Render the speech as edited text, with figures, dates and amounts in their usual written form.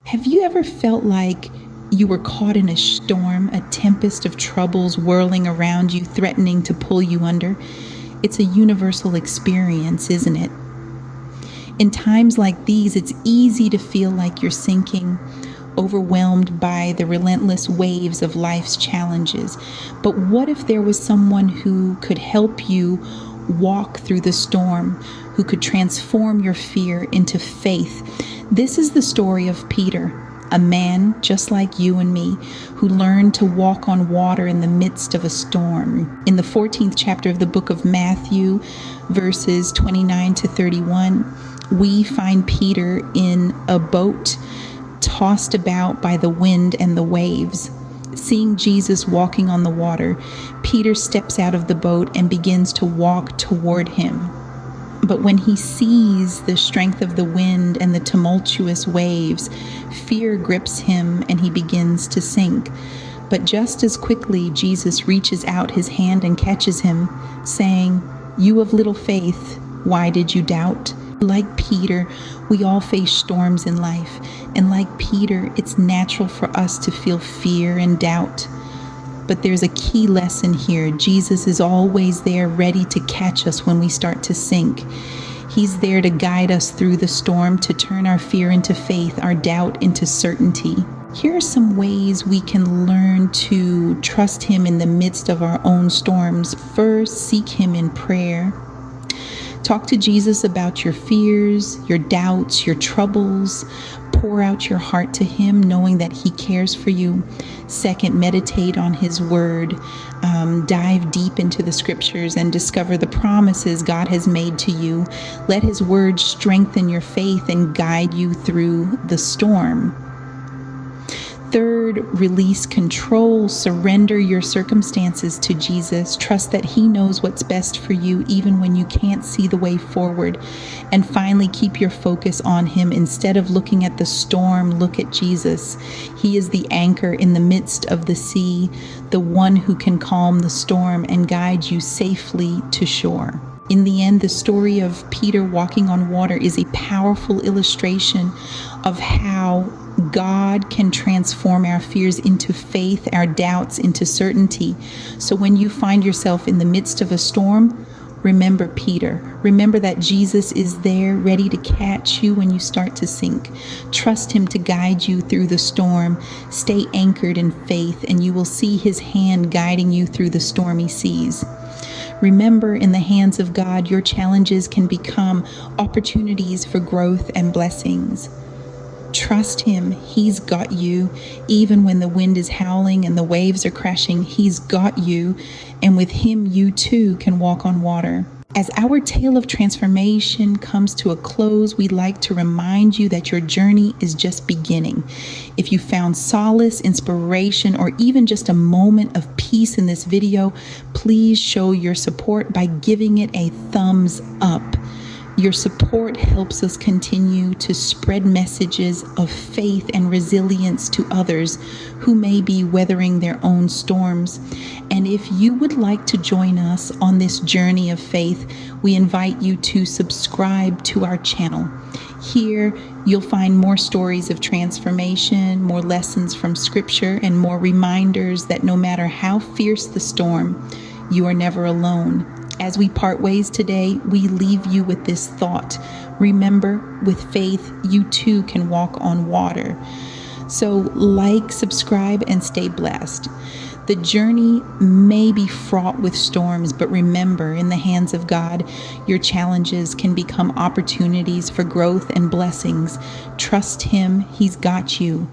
Have you ever felt like you were caught in a storm, a tempest of troubles whirling around you, threatening to pull you under? It's a universal experience, isn't it? In times like these, it's easy to feel like you're sinking, overwhelmed by the relentless waves of life's challenges. But what if there was someone who could help you walk through the storm, who could transform your fear into faith? This is the story of Peter, a man just like you and me, who learned to walk on water in the midst of a storm. In the 14th chapter of the book of Matthew, verses 29 to 31, we find Peter in a boat, tossed about by the wind and the waves. Seeing Jesus walking on the water, Peter steps out of the boat and begins to walk toward him. But when he sees the strength of the wind and the tumultuous waves, fear grips him and he begins to sink. But just as quickly, Jesus reaches out his hand and catches him, saying, "You of little faith, why did you doubt?" Like Peter, we all face storms in life. And like Peter, it's natural for us to feel fear and doubt. But there's a key lesson here. Jesus is always there, ready to catch us when we start to sink. He's there to guide us through the storm, to turn our fear into faith, our doubt into certainty. Here are some ways we can learn to trust Him in the midst of our own storms. First, seek Him in prayer. Talk to Jesus about your fears, your doubts, your troubles. Pour out your heart to Him, knowing that He cares for you. Second, meditate on His Word. Dive deep into the Scriptures and discover the promises God has made to you. Let His Word strengthen your faith and guide you through the storm. Third, release control. Surrender your circumstances to Jesus. Trust that He knows what's best for you, even when you can't see the way forward. And finally, keep your focus on Him. Instead of looking at the storm, look at Jesus. He is the anchor in the midst of the sea, the one who can calm the storm and guide you safely to shore. In the end, the story of Peter walking on water is a powerful illustration of how God can transform our fears into faith, our doubts into certainty. So when you find yourself in the midst of a storm, remember Peter. Remember that Jesus is there, ready to catch you when you start to sink. Trust Him to guide you through the storm. Stay anchored in faith, and you will see His hand guiding you through the stormy seas. Remember, in the hands of God, your challenges can become opportunities for growth and blessings. Trust Him. He's got you. Even when the wind is howling and the waves are crashing, He's got you. And with Him, you too can walk on water. As our tale of transformation comes to a close, we'd like to remind you that your journey is just beginning. If you found solace, inspiration, or even just a moment of peace in this video, please show your support by giving it a thumbs up. Your support helps us continue to spread messages of faith and resilience to others who may be weathering their own storms. And if you would like to join us on this journey of faith, we invite you to subscribe to our channel. Here, you'll find more stories of transformation, more lessons from Scripture, and more reminders that no matter how fierce the storm, you are never alone. As we part ways today, we leave you with this thought. Remember, with faith, you too can walk on water. So like, subscribe, and stay blessed. The journey may be fraught with storms, but remember, in the hands of God, your challenges can become opportunities for growth and blessings. Trust Him. He's got you.